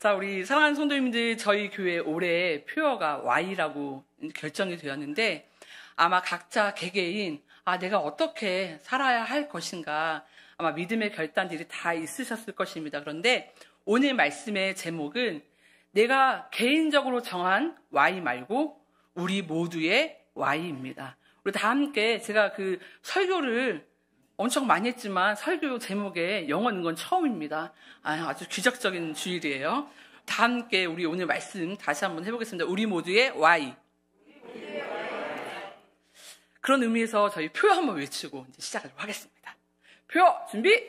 자, 우리 사랑하는 성도님들, 저희 교회 올해 표어가 Y라고 결정이 되었는데 아마 각자 개개인 내가 어떻게 살아야 할 것인가 아마 믿음의 결단들이 다 있으셨을 것입니다. 그런데 오늘 말씀의 제목은 내가 개인적으로 정한 Y 말고 우리 모두의 Y입니다. 우리 다 함께 제가 그 설교를 엄청 많이 했지만 설교 제목에 영어 넣은 건 처음입니다. 아주 기적적인 주일이에요. 다 함께 우리 오늘 말씀 다시 한번 해보겠습니다. 우리 모두의 Y. 그런 의미에서 저희 표 한번 외치고 이제 시작하도록 하겠습니다. 표 준비!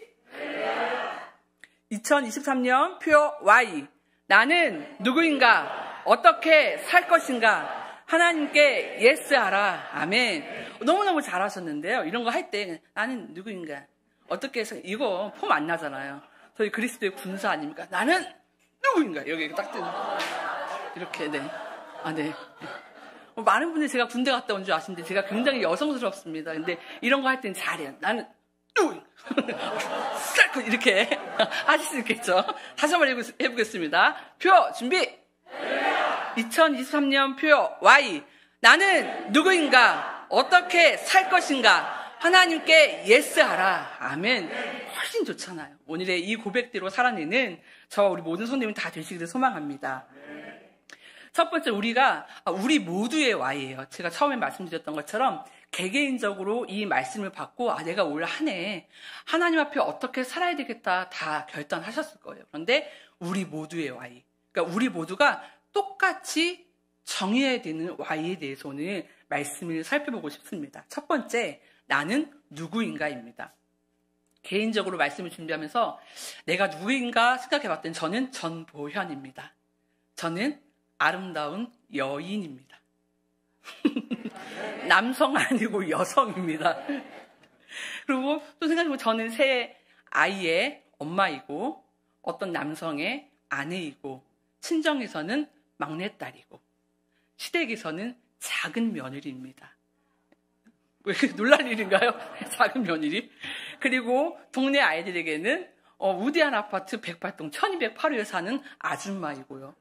2023년 표 Y. 나는 누구인가? 어떻게 살 것인가? 하나님께 예스 하라. 아멘. 너무너무 잘하셨는데요. 이런 거 할 때 나는 누구인가? 어떻게 해서 이거 폼 안 나잖아요. 저희 그리스도의 군사 아닙니까? 나는 누구인가? 여기 딱 뜨는 이렇게 네. 네. 많은 분들이 제가 군대 갔다 온 줄 아시는데 제가 굉장히 여성스럽습니다. 근데 이런 거 할 땐 잘해요. 나는 누구인가? 이렇게 하실 수 있겠죠? 다시 한번 해보겠습니다. 표 준비! 2023년 표 Y. 나는 누구인가? 어떻게 살 것인가? 하나님께 예스 하라. 아멘. 훨씬 좋잖아요. 오늘의 이 고백대로 살아내는 저와 우리 모든 성도님이 다 되시기를 소망합니다. 첫 번째, 우리 모두의 Y예요. 제가 처음에 말씀드렸던 것처럼 개개인적으로 이 말씀을 받고 내가 올 한 해 하나님 앞에 어떻게 살아야 되겠다 다 결단하셨을 거예요. 그런데 우리 모두의 Y. 그러니까 우리 모두가 똑같이 정해야 되는 Y에 대해서 오늘 말씀을 살펴보고 싶습니다. 첫 번째, 나는 누구인가입니다. 개인적으로 말씀을 준비하면서 내가 누구인가 생각해봤더니 저는 전보현입니다. 저는 아름다운 여인입니다. 남성 아니고 여성입니다. 그리고 또 생각해보면 저는 새 아이의 엄마이고 어떤 남성의 아내이고 친정에서는 막내딸이고 시댁에서는 작은 며느리입니다. 왜 놀랄 일인가요? 작은 며느리. 그리고 동네 아이들에게는 우대한 아파트 108동 1208호에 사는 아줌마이고요.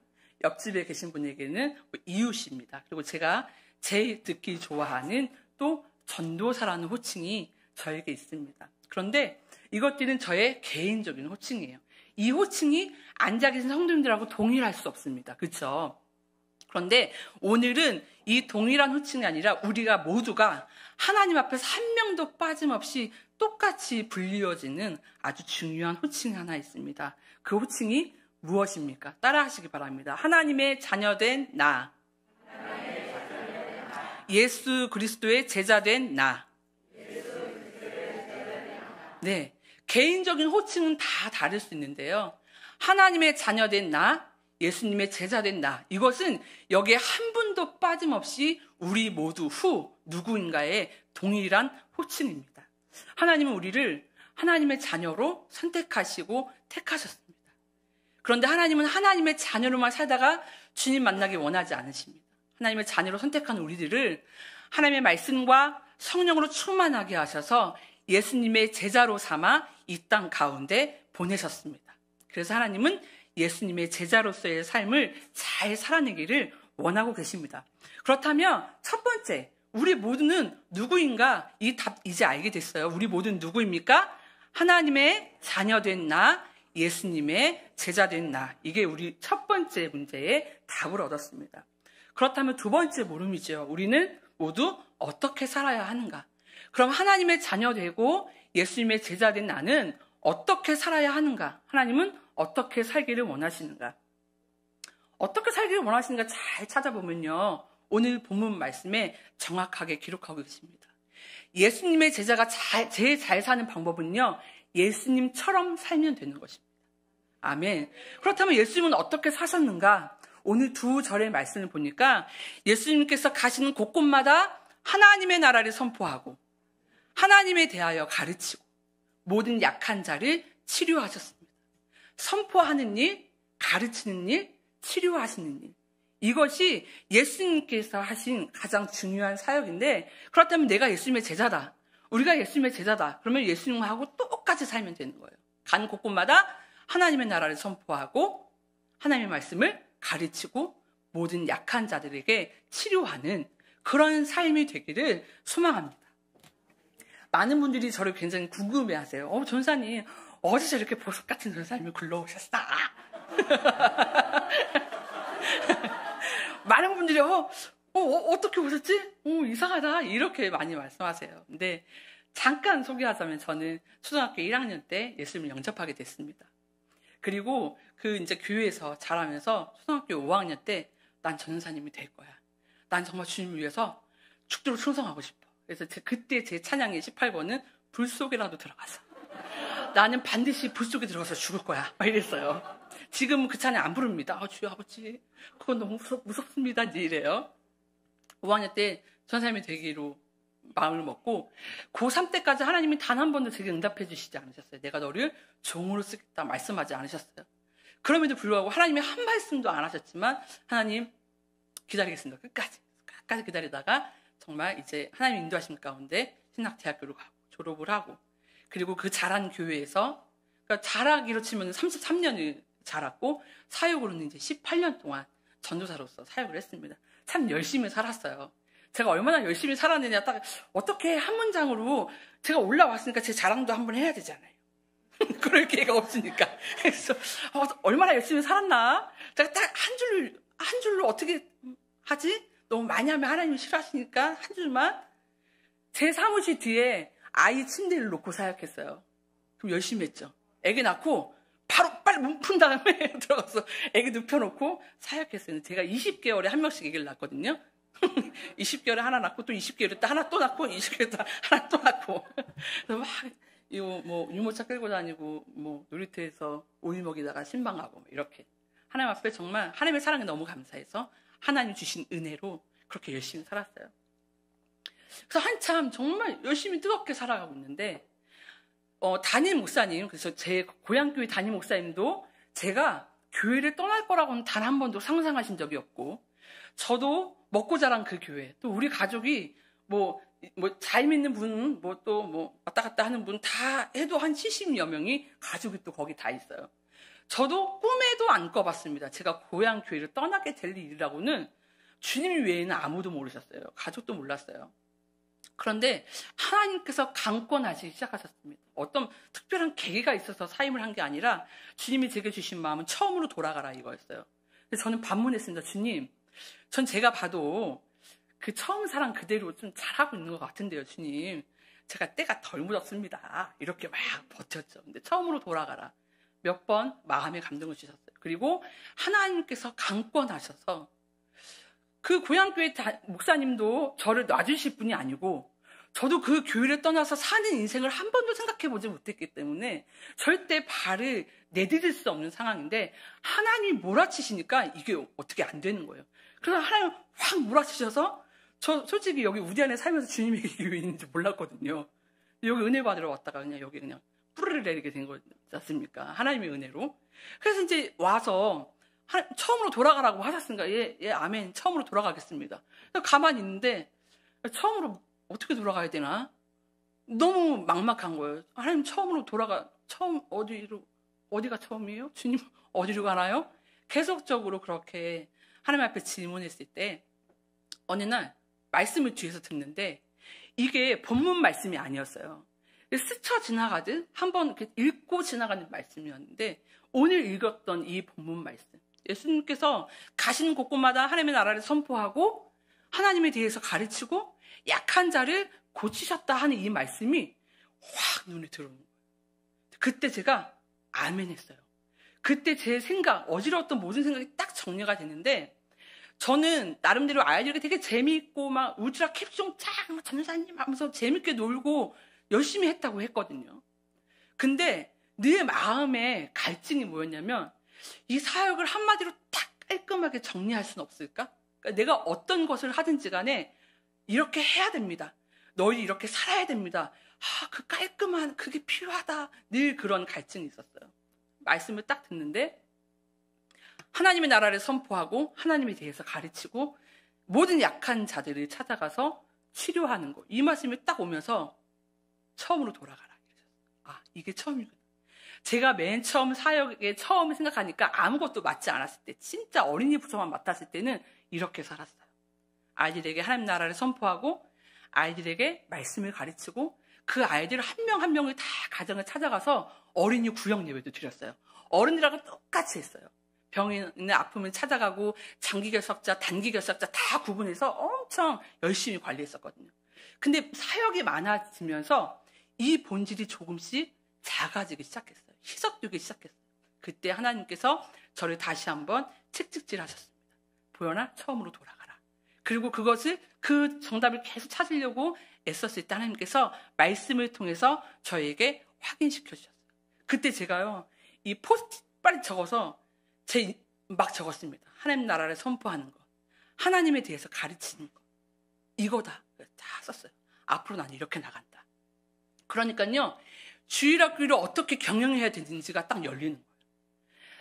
옆집에 계신 분에게는 이웃입니다. 그리고 제가 제일 듣기 좋아하는 또 전도사라는 호칭이 저에게 있습니다. 그런데 이것들은 저의 개인적인 호칭이에요. 이 호칭이 앉아 계신 성도님들하고 동일할 수 없습니다. 그렇죠? 그런데 오늘은 이 동일한 호칭이 아니라 우리가 모두가 하나님 앞에서 한 명도 빠짐없이 똑같이 불리워지는 아주 중요한 호칭이 하나 있습니다. 그 호칭이 무엇입니까? 따라하시기 바랍니다. 하나님의 자녀된 나. 예수 그리스도의 제자된 나. 네, 개인적인 호칭은 다 다를 수 있는데요. 하나님의 자녀된 나, 예수님의 제자된 나. 이것은 여기에 한 분도 빠짐없이 우리 모두 누구인가의 동일한 호칭입니다. 하나님은 우리를 하나님의 자녀로 선택하시고 택하셨습니다. 그런데 하나님은 하나님의 자녀로만 살다가 주님 만나기 원하지 않으십니다. 하나님의 자녀로 선택한 우리들을 하나님의 말씀과 성령으로 충만하게 하셔서 예수님의 제자로 삼아 이 땅 가운데 보내셨습니다. 그래서 하나님은 예수님의 제자로서의 삶을 잘 살아내기를 원하고 계십니다. 그렇다면 첫 번째, 우리 모두는 누구인가? 이 답 이제 알게 됐어요. 우리 모두는 누구입니까? 하나님의 자녀된 나, 예수님의 제자된 나. 이게 우리 첫 번째 문제의 답을 얻었습니다. 그렇다면 두 번째 물음이죠. 우리는 모두 어떻게 살아야 하는가? 그럼 하나님의 자녀 되고 예수님의 제자된 나는 어떻게 살아야 하는가? 하나님은 어떻게 살기를 원하시는가? 어떻게 살기를 원하시는가 잘 찾아보면요. 오늘 본문 말씀에 정확하게 기록하고 계십니다. 예수님의 제자가 제일 잘 사는 방법은요. 예수님처럼 살면 되는 것입니다. 아멘. 그렇다면 예수님은 어떻게 사셨는가? 오늘 두 절의 말씀을 보니까 예수님께서 가시는 곳곳마다 하나님의 나라를 선포하고 하나님에 대하여 가르치고 모든 약한 자를 치료하셨습니다. 선포하는 일, 가르치는 일, 치료하시는 일. 이것이 예수님께서 하신 가장 중요한 사역인데 그렇다면 내가 예수님의 제자다. 우리가 예수님의 제자다. 그러면 예수님하고 똑같이 살면 되는 거예요. 가는 곳곳마다 하나님의 나라를 선포하고 하나님의 말씀을 가르치고 모든 약한 자들에게 치료하는 그런 삶이 되기를 소망합니다. 많은 분들이 저를 굉장히 궁금해하세요. 전사님, 어디서 저렇게 보석 같은 그런 삶을 굴러오셨어? 많은 분들이 어떻게 오셨지? 이상하다. 이렇게 많이 말씀하세요. 근데 잠깐 소개하자면 저는 초등학교 1학년 때 예수님을 영접하게 됐습니다. 그리고 이제 교회에서 자라면서 초등학교 5학년 때 난 전사님이 될 거야. 난 정말 주님을 위해서 죽도록 충성하고 싶어. 그래서 그때 제 찬양의 18번은 불 속에라도 들어가서 나는 반드시 불 속에 들어가서 죽을 거야. 막 이랬어요. 지금은 그 찬양 안 부릅니다. 주여 아버지, 그건 너무 무섭습니다. 이래요. 5학년 때 전사님이 되기로 마음을 먹고 고3 때까지 하나님이 단 한 번도 제게 응답해 주시지 않으셨어요. 내가 너를 종으로 쓰겠다 말씀하지 않으셨어요. 그럼에도 불구하고 하나님이 한 말씀도 안 하셨지만 하나님 기다리겠습니다. 끝까지 기다리다가 정말 이제 하나님 인도하신 가운데 신학대학교로 가고 졸업을 하고 그리고 그 자란 교회에서 그러니까 자라기로 치면 33년을 자랐고 사역으로는 이제 18년 동안 전도사로서 사역을 했습니다. 참 열심히 살았어요. 제가 얼마나 열심히 살았느냐 딱 어떻게 한 문장으로 제가 올라왔으니까 제 자랑도 한번 해야 되잖아요. 그럴 기회가 없으니까. 그래서 얼마나 열심히 살았나? 제가 딱 한 줄로 어떻게 하지? 너무 많이 하면 하나님이 싫어하시니까 한 줄만. 제 사무실 뒤에 아이 침대를 놓고 사역했어요. 그럼 열심히 했죠. 애기 낳고 바로 빨리 문 푼 다음에 들어가서 애기 눕혀놓고 사역했어요. 제가 20개월에 한 명씩 애기를 낳거든요. 20개월에 하나 낳고 또 20개월에 또 하나 또 낳고 20개월에 또 하나 또 낳고 그래서 막 유모차 끌고 다니고 놀이터에서 오이 먹이다가 신방하고 이렇게 하나님 앞에 정말 하나님의 사랑에 너무 감사해서 하나님 주신 은혜로 그렇게 열심히 살았어요. 그래서 한참 정말 열심히 뜨겁게 살아가고 있는데 담임 목사님, 그래서 제 고향교회 담임 목사님도 제가 교회를 떠날 거라고는 단 한 번도 상상하신 적이 없고 저도 먹고 자란 그 교회, 또 우리 가족이 잘 믿는 분, 왔다 갔다 하는 분 다 해도 한 70여 명이 가족이 또 거기 다 있어요. 저도 꿈에도 안 꿔봤습니다. 제가 고향 교회를 떠나게 될 일이라고는 주님 외에는 아무도 모르셨어요. 가족도 몰랐어요. 그런데 하나님께서 강권하시기 시작하셨습니다. 어떤 특별한 계기가 있어서 사임을 한 게 아니라 주님이 제게 주신 마음은 처음으로 돌아가라 이거였어요. 그래서 저는 반문했습니다. 주님, 전 제가 봐도 그 처음 사랑 그대로 좀 잘하고 있는 것 같은데요, 주님. 제가 때가 덜 묻었습니다. 이렇게 막 버텼죠. 근데 처음으로 돌아가라. 몇 번 마음의 감동을 주셨어요. 그리고 하나님께서 강권하셔서 그 고향교회 목사님도 저를 놔주실 분이 아니고 저도 그 교회를 떠나서 사는 인생을 한 번도 생각해보지 못했기 때문에 절대 발을 내디딜 수 없는 상황인데 하나님이 몰아치시니까 이게 어떻게 안 되는 거예요. 그래서 하나님 확 몰아치셔서 저 솔직히 여기 우리 안에 살면서 주님이 교회에 있는지 몰랐거든요. 여기 은혜 받으러 왔다가 여기 그냥 뿌리를 내리게 된 거지 않습니까? 하나님의 은혜로. 그래서 이제 와서 처음으로 돌아가라고 하셨으니까 예, 아멘. 처음으로 돌아가겠습니다. 가만히 있는데 처음으로 어떻게 돌아가야 되나? 너무 막막한 거예요. 하나님 처음 어디가 처음이에요? 주님 어디로 가나요? 계속적으로 그렇게 하나님 앞에 질문했을 때 어느 날 말씀을 뒤에서 듣는데 이게 본문 말씀이 아니었어요. 스쳐 지나가듯 한번 읽고 지나가는 말씀이었는데 오늘 읽었던 이 본문 말씀 예수님께서 가시는 곳곳마다 하나님의 나라를 선포하고 하나님에 대해서 가르치고 약한 자를 고치셨다 하는 이 말씀이 확 눈에 들어오는 거예요. 그때 제가 아멘 했어요. 그때 제 생각, 어지러웠던 모든 생각이 딱 정리가 되는데 저는 나름대로 아이들에게 되게 재미있고 막 울트라 캡숑 짱 전사님 하면서 재밌게 놀고 열심히 했다고 했거든요. 근데 내 마음에 갈증이 뭐였냐면 이 사역을 한마디로 딱 깔끔하게 정리할 수는 없을까? 그러니까 내가 어떤 것을 하든지 간에 이렇게 해야 됩니다. 너희 이렇게 살아야 됩니다. 그 깔끔한 그게 필요하다. 늘 그런 갈증이 있었어요. 말씀을 딱 듣는데 하나님의 나라를 선포하고 하나님에 대해서 가르치고 모든 약한 자들을 찾아가서 치료하는 거. 이 말씀이 딱 오면서 처음으로 돌아가라. 이게 처음이구나. 제가 맨 처음 사역에 처음 생각하니까 아무것도 맡지 않았을 때, 진짜 어린이 부서만 맡았을 때는 이렇게 살았어요. 아이들에게 하나님 나라를 선포하고 아이들에게 말씀을 가르치고 그 아이들 한 명 한 명을 다 가정을 찾아가서 어린이 구역 예배도 드렸어요. 어른들하고 똑같이 했어요. 병이 있는 아픔을 찾아가고 장기결석자, 단기결석자 다 구분해서 엄청 열심히 관리했었거든요. 근데 사역이 많아지면서 이 본질이 조금씩 작아지기 시작했어요. 희석되기 시작했어요. 그때 하나님께서 저를 다시 한번 책찍질하셨습니다. 보현아, 처음으로 돌아가라. 그리고 그것을 그 정답을 계속 찾으려고 애썼을 때 하나님께서 말씀을 통해서 저에게 확인시켜 주셨어요. 그때 제가요, 이 포스트잇 빨리 적어서 막 적었습니다. 하나님 나라를 선포하는 거, 하나님에 대해서 가르치는 거, 이거다. 다 썼어요. 앞으로 난 이렇게 나간다. 그러니까요, 주일학교를 어떻게 경영해야 되는지가 딱 열리는 거예요.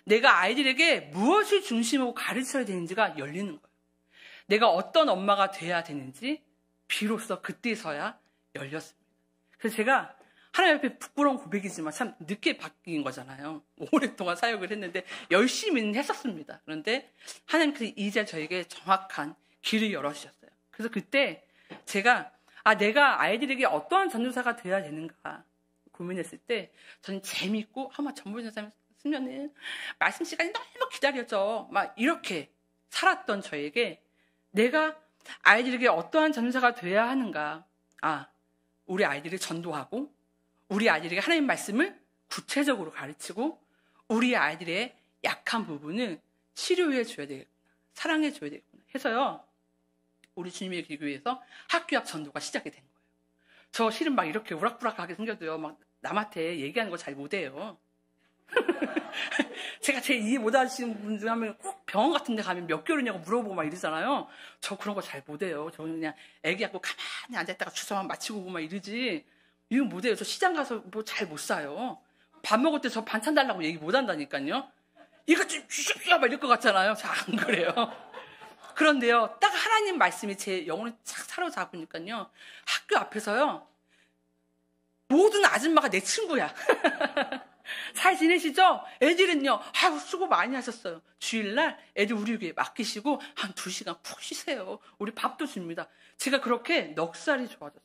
내가 아이들에게 무엇을 중심으로 가르쳐야 되는지가 열리는 거예요. 내가 어떤 엄마가 돼야 되는지 비로소 그때서야 열렸습니다. 그래서 제가 하나님 앞에 부끄러운 고백이지만 참 늦게 바뀐 거잖아요. 오랫동안 사역을 했는데 열심히는 했었습니다. 그런데 하나님께서 이제 저에게 정확한 길을 열어주셨어요. 그래서 그때 제가 내가 아이들에게 어떠한 전도사가 돼야 되는가 고민했을 때 저는 재밌고 아마 전도사 쓰면은 말씀 시간이 너무 기다려져 막 이렇게 살았던 저에게 내가 아이들에게 어떠한 전도사가 돼야 하는가, 우리 아이들을 전도하고 우리 아이들에게 하나님 말씀을 구체적으로 가르치고 우리 아이들의 약한 부분을 치료해 줘야 되겠구나, 사랑해 줘야 되겠구나 해서요, 우리 주님의 기교회에서 학교 앞 전도가 시작이 된 거예요. 저 실은 막 이렇게 우락부락하게 생겨도요, 막 남한테 얘기하는 거 잘 못해요. 제가 제 이해 못하시는 분들 하면 꼭 병원 같은 데 가면 몇 개월이냐고 물어보고 막 이러잖아요. 저 그런 거 잘 못해요. 저는 그냥 애기 갖고 가만히 앉아있다가 주소만 마치고 오고 막 이러지, 이거 못해요. 저 시장 가서 뭐 잘 못 사요. 밥 먹을 때 저 반찬 달라고 얘기 못 한다니까요. 이거 좀 주십시오 막 이럴 것 같잖아요. 저 안 그래요. 그런데요, 딱 하나님 말씀이 제 영혼을 착 사로잡으니까요, 학교 앞에서요, 모든 아줌마가 내 친구야. 잘 지내시죠? 애들은요, 수고 많이 하셨어요. 주일날 애들 우리 교회에 맡기시고 한 2시간 푹 쉬세요. 우리 밥도 줍니다. 제가 그렇게 넉살이 좋아졌어요.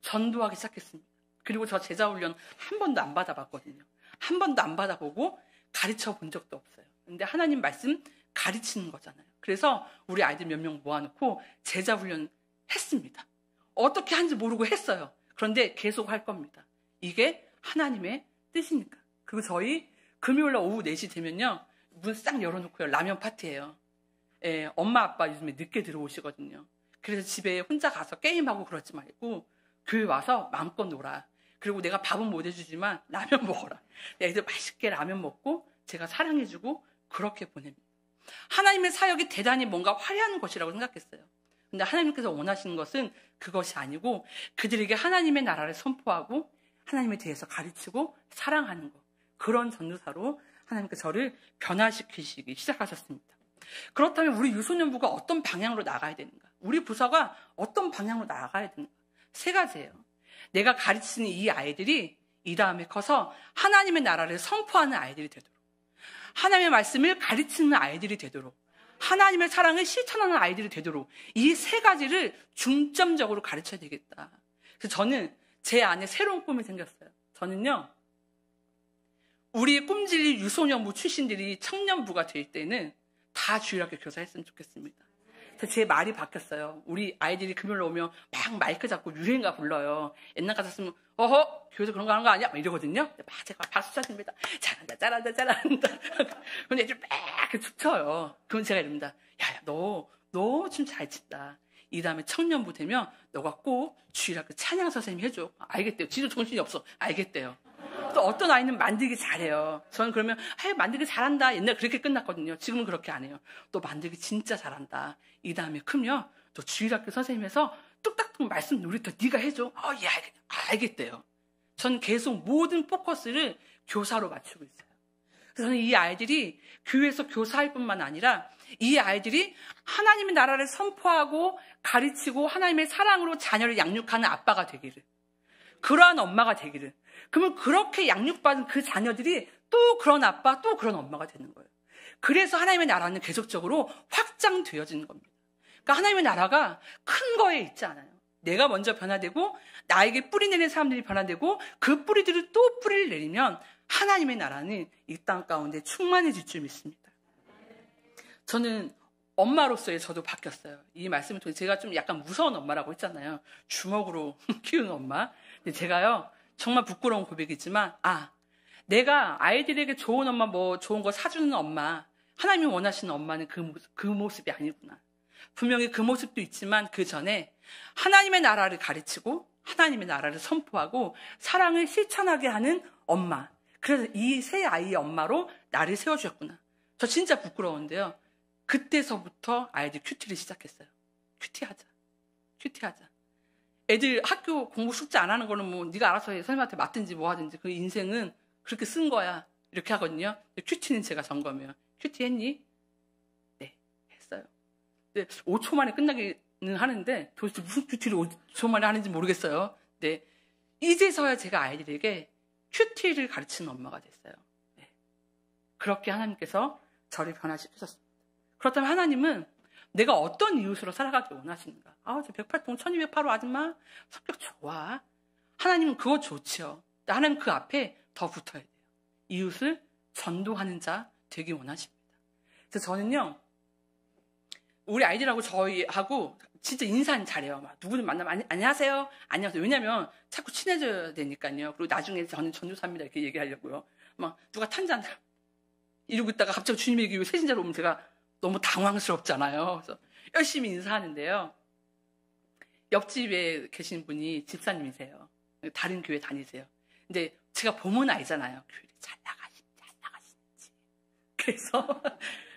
전도하기 시작했습니다. 그리고 저 제자훈련 한 번도 안 받아봤거든요. 한 번도 안 받아보고 가르쳐 본 적도 없어요. 근데 하나님 말씀 가르치는 거잖아요. 그래서 우리 아이들 몇 명 모아놓고 제자훈련 했습니다. 어떻게 하는지 모르고 했어요. 그런데 계속 할 겁니다. 이게 하나님의 뜻이니까. 그리고 저희 금요일날 오후 4시 되면요, 문 싹 열어놓고요, 라면 파티예요. 엄마 아빠 요즘에 늦게 들어오시거든요. 그래서 집에 혼자 가서 게임하고 그러지 말고 교회 와서 마음껏 놀아. 그리고 내가 밥은 못 해주지만 라면 먹어라. 애들 맛있게 라면 먹고 제가 사랑해주고 그렇게 보냅니다. 하나님의 사역이 대단히 뭔가 화려한 것이라고 생각했어요. 근데 하나님께서 원하시는 것은 그것이 아니고 그들에게 하나님의 나라를 선포하고 하나님에 대해서 가르치고 사랑하는 것, 그런 전도사로 하나님께서 저를 변화시키시기 시작하셨습니다. 그렇다면 우리 유소년부가 어떤 방향으로 나가야 되는가? 우리 부서가 어떤 방향으로 나가야 되는가? 3가지예요. 내가 가르치는 이 아이들이 이 다음에 커서 하나님의 나라를 선포하는 아이들이 되도록, 하나님의 말씀을 가르치는 아이들이 되도록, 하나님의 사랑을 실천하는 아이들이 되도록 이 3가지를 중점적으로 가르쳐야 되겠다. 그래서 저는 제 안에 새로운 꿈이 생겼어요. 저는요, 우리 꿈질리 유소년부 출신들이 청년부가 될 때는 다 주일학교 교사 했으면 좋겠습니다. 그래서 제 말이 바뀌었어요. 우리 아이들이 금요일 오면 막 마이크 잡고 유행가 불러요. 옛날 같았으면 어허, 교회에서 그런 거 하는 거 아니야? 막 이러거든요. 막 제가 박수 쳐줍니다. 잘한다, 잘한다, 잘한다. 근데 애들 막 이렇게 춤춰요. 그럼 제가 이럽니다. 야, 너 춤 잘 춘다. 이 다음에 청년부 되면 너가 꼭 주일학교 찬양 선생님 해줘. 알겠대요. 지도 정신이 없어. 알겠대요. 또 어떤 아이는 만들기 잘해요. 저는 그러면 만들기 잘한다. 옛날에 그렇게 끝났거든요. 지금은 그렇게 안 해요. 또 만들기 진짜 잘한다. 이 다음에 크면 또 주일학교 선생님에서 뚝딱뚝 말씀 놀이터 네가 해줘. 예, 알겠대요. 전 계속 모든 포커스를 교사로 맞추고 있어요. 그래서 저는 이 아이들이 교회에서 교사할 뿐만 아니라 이 아이들이 하나님의 나라를 선포하고 가르치고 하나님의 사랑으로 자녀를 양육하는 아빠가 되기를, 그러한 엄마가 되기를, 그러면 그렇게 양육받은 그 자녀들이 또 그런 아빠, 또 그런 엄마가 되는 거예요. 그래서 하나님의 나라는 계속적으로 확장되어지는 겁니다. 그러니까 하나님의 나라가 큰 거에 있지 않아요. 내가 먼저 변화되고 나에게 뿌리 내리는 사람들이 변화되고 그 뿌리들이 또 뿌리를 내리면 하나님의 나라는 이 땅 가운데 충만해질 줄 믿습니다. 저는 엄마로서의 저도 바뀌었어요. 이 말씀을 통해 제가 좀 약간 무서운 엄마라고 했잖아요. 주먹으로 키우는 엄마. 근데 제가요, 정말 부끄러운 고백이지만, 내가 아이들에게 좋은 엄마, 뭐 좋은 거 사주는 엄마, 하나님이 원하시는 엄마는 그 모습이 아니구나. 분명히 그 모습도 있지만 그 전에 하나님의 나라를 가르치고 하나님의 나라를 선포하고 사랑을 실천하게 하는 엄마. 그래서 이 세 아이의 엄마로 나를 세워주셨구나. 저 진짜 부끄러운데요. 그때서부터 아이들 큐티를 시작했어요. 큐티하자. 애들 학교 공부 숙제 안 하는 거는 뭐 네가 알아서 선생님한테 맡든지 뭐 하든지 그 인생은 그렇게 쓴 거야. 이렇게 하거든요. 큐티는 제가 점검해요. 큐티 했니? 네, 했어요. 근데 5초 만에 끝나기는 하는데 도대체 무슨 큐티를 5초 만에 하는지 모르겠어요. 네, 이제서야 제가 아이들에게 큐티를 가르치는 엄마가 됐어요. 네. 그렇게 하나님께서 저를 변화시키셨습니다. 그렇다면 하나님은 내가 어떤 이웃으로 살아가길 원하시는가? 저 108동 1208호 아줌마 성격 좋아. 하나님은 그거 좋지요. 하나님 그 앞에 더 붙어야 돼요. 이웃을 전도하는 자 되기 원하십니다. 그래서 저는요, 우리 아이들하고 저희하고 진짜 인사는 잘해요. 막 누구를 만나면 안녕하세요. 왜냐면 자꾸 친해져야 되니까요. 그리고 나중에 저는 전도사입니다 이렇게 얘기하려고요. 막 누가 탄잔 이러고 있다가 갑자기 주님의 기회 세신자로 오면 제가 너무 당황스럽잖아요. 그래서 열심히 인사하는데요. 옆집에 계신 분이 집사님이세요. 다른 교회 다니세요. 근데 제가 보면 알잖아요. 교회를 잘 나가시는지. 그래서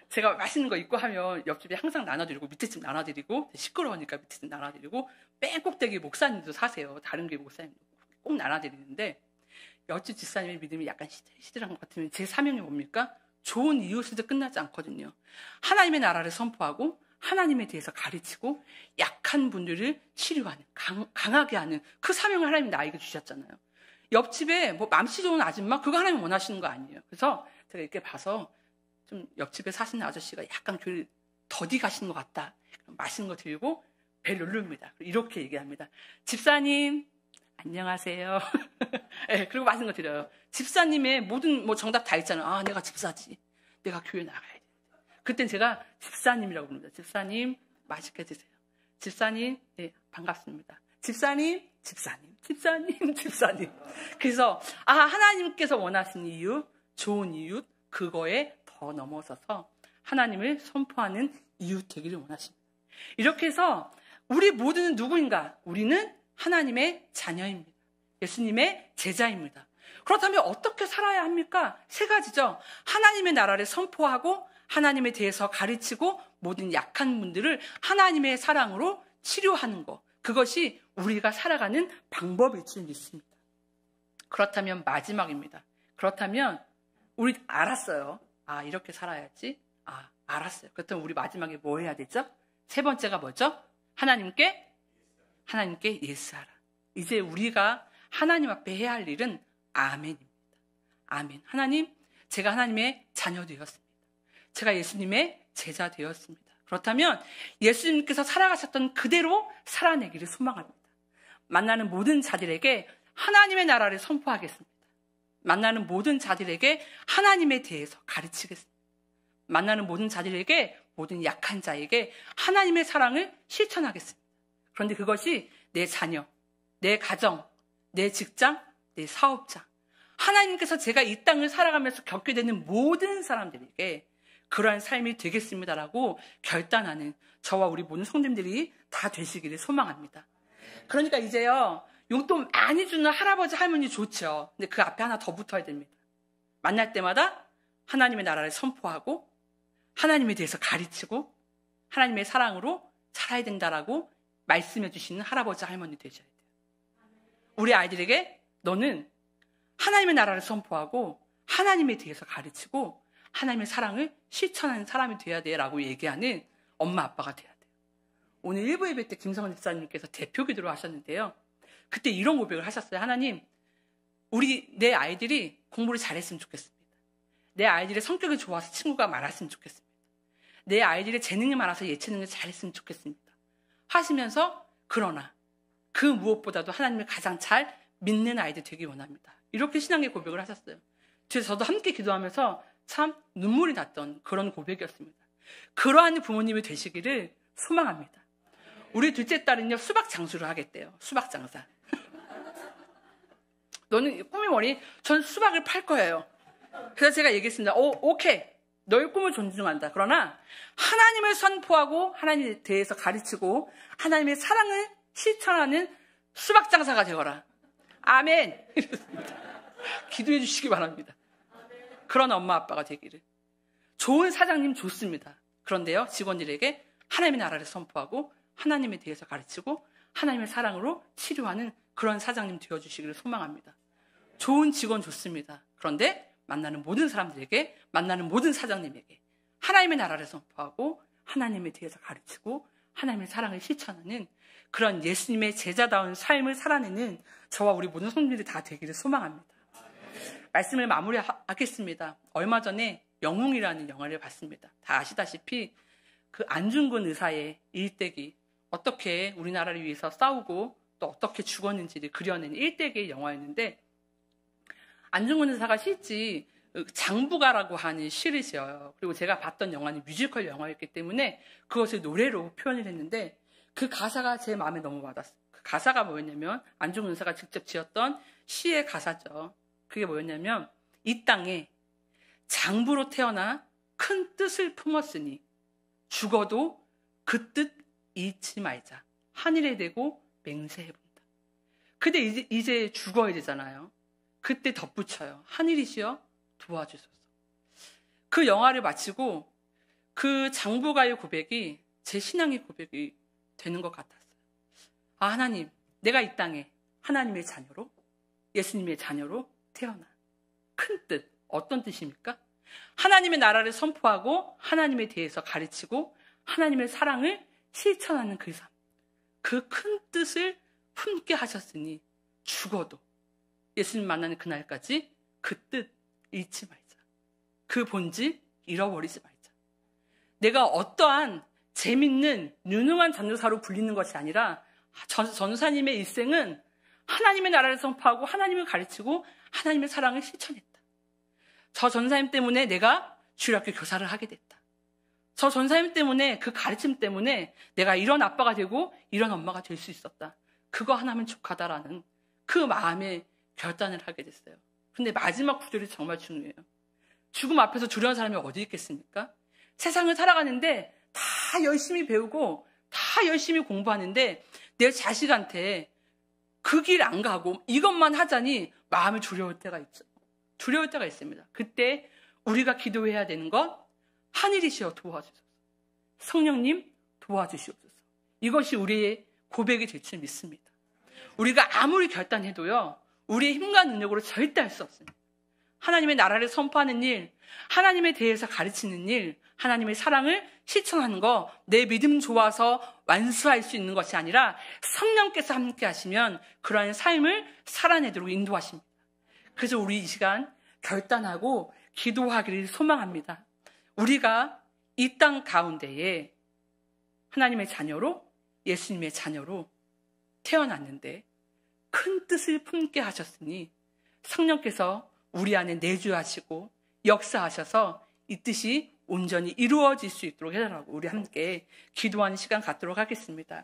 제가 맛있는 거 있고 하면 옆집에 항상 나눠드리고 밑에 집 나눠드리고 시끄러우니까 밑에 집 나눠드리고 맨 꼭대기 목사님도 사세요. 다른 교회 목사님도 꼭 나눠드리는데 옆집 집사님의 믿음이 약간 시들한 것 같으면 제 사명이 뭡니까? 좋은 이웃에도 끝나지 않거든요. 하나님의 나라를 선포하고 하나님에 대해서 가르치고 약한 분들을 치료하는, 강하게 하는 그 사명을 하나님이 나에게 주셨잖아요. 옆집에 뭐 맘씨 좋은 아줌마 그거 하나님이 원하시는 거 아니에요. 그래서 제가 이렇게 봐서 좀 옆집에 사시는 아저씨가 약간 교회를 더디 가시는 것 같다. 맛있는 거 드리고 배 누릅니다. 이렇게 얘기합니다. 집사님 안녕하세요. 네, 그리고 맛있는 거 드려요. 집사님의 모든 뭐 정답 다 있잖아요. 내가 집사지. 내가 교회 나가야 돼. 그땐 제가 집사님이라고 부릅니다. 집사님 맛있게 드세요. 집사님 네, 반갑습니다. 집사님. 그래서 하나님께서 원하시는 이웃, 좋은 이웃 그거에 더 넘어서서 하나님을 선포하는 이웃 되기를 원하십니다. 이렇게 해서 우리 모두는 누구인가? 우리는 하나님의 자녀입니다. 예수님의 제자입니다. 그렇다면 어떻게 살아야 합니까? 세 가지죠. 하나님의 나라를 선포하고 하나님에 대해서 가르치고 모든 약한 분들을 하나님의 사랑으로 치료하는 것. 그것이 우리가 살아가는 방법일 줄 믿습니다. 그렇다면 마지막입니다. 그렇다면 우리 알았어요. 이렇게 살아야지. 알았어요. 그렇다면 우리 마지막에 뭐 해야 되죠? 세 번째가 뭐죠? 하나님께 예스하라. 이제 우리가 하나님 앞에 해야 할 일은 아멘입니다. 아멘. 하나님, 제가 하나님의 자녀 되었습니다. 제가 예수님의 제자 되었습니다. 그렇다면 예수님께서 살아가셨던 그대로 살아내기를 소망합니다. 만나는 모든 자들에게 하나님의 나라를 선포하겠습니다. 만나는 모든 자들에게 하나님에 대해서 가르치겠습니다. 만나는 모든 자들에게 모든 약한 자에게 하나님의 사랑을 실천하겠습니다. 그런데 그것이 내 자녀, 내 가정, 내 직장, 내 사업장, 하나님께서 제가 이 땅을 살아가면서 겪게 되는 모든 사람들에게 그러한 삶이 되겠습니다라고 결단하는 저와 우리 모든 성도님들이 다 되시기를 소망합니다. 그러니까 이제요, 용돈 많이 주는 할아버지 할머니 좋죠. 근데 그 앞에 하나 더 붙어야 됩니다. 만날 때마다 하나님의 나라를 선포하고 하나님에 대해서 가르치고 하나님의 사랑으로 살아야 된다라고 말씀해 주시는 할아버지 할머니 되셔야 돼요. 우리 아이들에게 너는 하나님의 나라를 선포하고 하나님에 대해서 가르치고 하나님의 사랑을 실천하는 사람이 돼야 돼라고 얘기하는 엄마 아빠가 돼야 돼요. 오늘 1부 예배 때 김성원 집사님께서 대표 기도를 하셨는데요. 그때 이런 고백을 하셨어요. 하나님, 내 아이들이 공부를 잘했으면 좋겠습니다. 내 아이들의 성격이 좋아서 친구가 많았으면 좋겠습니다. 내 아이들의 재능이 많아서 예체능을 잘했으면 좋겠습니다. 하시면서 그러나 그 무엇보다도 하나님을 가장 잘 믿는 아이들 되기 원합니다. 이렇게 신앙의 고백을 하셨어요. 그래서 저도 함께 기도하면서 참 눈물이 났던 그런 고백이었습니다. 그러한 부모님이 되시기를 소망합니다. 우리 둘째 딸은요, 수박 장수를 하겠대요. 수박 장사. 너는 꿈이 뭐니? 전 수박을 팔 거예요. 그래서 제가 얘기했습니다. 오케이. 너의 꿈을 존중한다. 그러나 하나님을 선포하고 하나님에 대해서 가르치고 하나님의 사랑을 실천하는 수박 장사가 되거라. 아멘. 기도해 주시기 바랍니다. 그런 엄마 아빠가 되기를. 좋은 사장님 좋습니다. 그런데요, 직원들에게 하나님의 나라를 선포하고 하나님에 대해서 가르치고 하나님의 사랑으로 치료하는 그런 사장님 되어주시기를 소망합니다. 좋은 직원 좋습니다. 그런데 만나는 모든 사람들에게, 만나는 모든 사장님에게 하나님의 나라를 선포하고 하나님에 대해서 가르치고 하나님의 사랑을 실천하는 그런 예수님의 제자다운 삶을 살아내는 저와 우리 모든 성도들이 다 되기를 소망합니다. 말씀을 마무리하겠습니다. 얼마 전에 영웅이라는 영화를 봤습니다. 다 아시다시피 그 안중근 의사의 일대기, 어떻게 우리나라를 위해서 싸우고 또 어떻게 죽었는지를 그려낸 일대기의 영화였는데, 안중근 의사가 실제 장부가라고 하는 시를 지어요. 그리고 제가 봤던 영화는 뮤지컬 영화였기 때문에 그것을 노래로 표현을 했는데 그 가사가 제 마음에 너무 와닿았어요. 그 가사가 뭐였냐면 안중근 의사가 직접 지었던 시의 가사죠. 그게 뭐였냐면, 이 땅에 장부로 태어나 큰 뜻을 품었으니 죽어도 그 뜻 잊지 말자. 하늘에 대고 맹세해본다. 근데 이제 죽어야 되잖아요. 그때 덧붙여요. 하늘이시여 도와주소서. 그 영화를 마치고 그 장부가의 고백이 제 신앙의 고백이 되는 것 같았어요. 아, 하나님, 내가 이 땅에 하나님의 자녀로, 예수님의 자녀로 태어나. 큰 뜻, 어떤 뜻입니까? 하나님의 나라를 선포하고 하나님에 대해서 가르치고 하나님의 사랑을 실천하는 그 삶. 그 큰 뜻을 품게 하셨으니 죽어도 예수님 만나는 그날까지 그 뜻 잊지 말자. 그 본질 잃어버리지 말자. 내가 어떠한 재밌는 유능한 전도사로 불리는 것이 아니라 전도사님의 일생은 하나님의 나라를 선포하고 하나님을 가르치고 하나님의 사랑을 실천했다. 저 전사님 때문에 내가 주일학교 교사를 하게 됐다. 저 전사님 때문에, 그 가르침 때문에 내가 이런 아빠가 되고 이런 엄마가 될 수 있었다. 그거 하나면 족하다라는 그 마음에 결단을 하게 됐어요. 근데 마지막 구절이 정말 중요해요. 죽음 앞에서 두려운 사람이 어디 있겠습니까? 세상을 살아가는데 다 열심히 배우고 다 열심히 공부하는데 내 자식한테 그 길 안 가고 이것만 하자니 마음이 두려울 때가 있죠. 두려울 때가 있습니다. 그때 우리가 기도해야 되는 것, 하늘이시여 도와주소서. 성령님 도와주시옵소서. 이것이 우리의 고백이 될 줄 믿습니다. 우리가 아무리 결단해도요, 우리의 힘과 능력으로 절대 할 수 없습니다. 하나님의 나라를 선포하는 일, 하나님에 대해서 가르치는 일, 하나님의 사랑을 실천하는 거, 내 믿음 좋아서 완수할 수 있는 것이 아니라 성령께서 함께 하시면 그러한 삶을 살아내도록 인도하십니다. 그래서 우리 이 시간 결단하고 기도하기를 소망합니다. 우리가 이 땅 가운데에 하나님의 자녀로, 예수님의 자녀로 태어났는데 큰 뜻을 품게 하셨으니 성령께서 우리 안에 내주하시고 역사하셔서 이 뜻이 온전히 이루어질 수 있도록 해달라고 우리 함께 기도하는 시간 갖도록 하겠습니다.